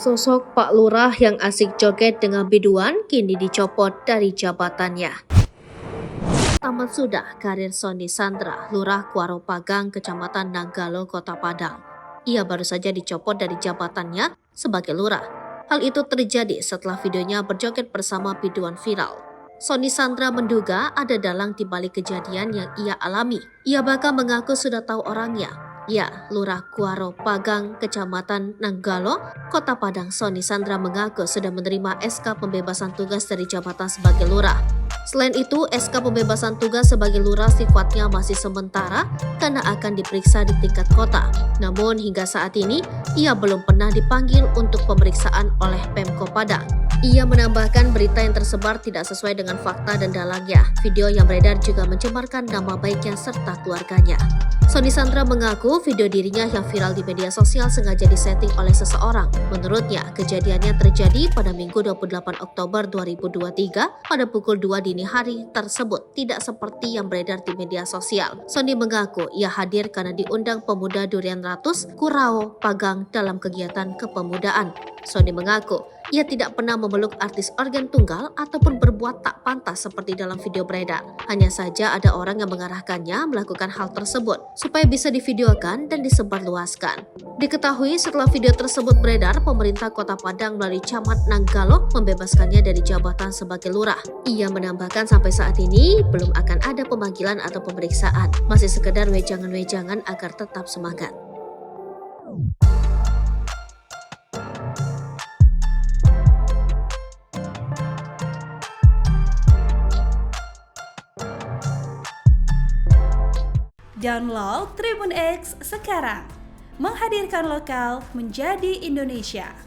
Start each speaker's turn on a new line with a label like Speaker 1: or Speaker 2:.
Speaker 1: Sosok Pak Lurah yang asik joget dengan biduan kini dicopot dari jabatannya. Tamat sudah karir Sony Sandra, Lurah Kuaro Pagang, Kecamatan Nanggalo, Kota Padang. Ia baru saja dicopot dari jabatannya sebagai lurah. Hal itu terjadi setelah videonya berjoget bersama biduan viral. Sony Sandra menduga ada dalang di balik kejadian yang ia alami. Ia bahkan mengaku sudah tahu orangnya. Ya, Lurah Kuaro Pagang, Kecamatan Nanggalo, Kota Padang. Sony Sandra mengaku sudah menerima SK pembebasan tugas dari jabatan sebagai lurah. Selain itu, SK pembebasan tugas sebagai lurah sifatnya masih sementara karena akan diperiksa di tingkat kota. Namun hingga saat ini, ia belum pernah dipanggil untuk pemeriksaan oleh Pemko Padang. Ia menambahkan berita yang tersebar tidak sesuai dengan fakta dan dalangnya. Video yang beredar juga mencemarkan nama baiknya serta keluarganya. Sony Sandra mengaku video dirinya yang viral di media sosial sengaja disetting oleh seseorang. Menurutnya, kejadiannya terjadi pada Minggu 28 Oktober 2023 pada pukul 2 dini hari tersebut tidak seperti yang beredar di media sosial. Sony mengaku ia hadir karena diundang pemuda Durian Ratus Kuaro Pagang dalam kegiatan kepemudaan. Sony mengaku ia tidak pernah memeluk artis organ tunggal ataupun berbuat tak pantas seperti dalam video beredar. Hanya saja ada orang yang mengarahkannya melakukan hal tersebut supaya bisa divideokan dan disebarluaskan. Diketahui setelah video tersebut beredar, pemerintah Kota Padang melalui Camat Nanggalo membebaskannya dari jabatan sebagai lurah. Ia menambahkan sampai saat ini belum akan ada pemanggilan atau pemeriksaan, masih sekedar wejangan-wejangan agar tetap semangat.
Speaker 2: Download Tribun X sekarang, menghadirkan lokal menjadi Indonesia.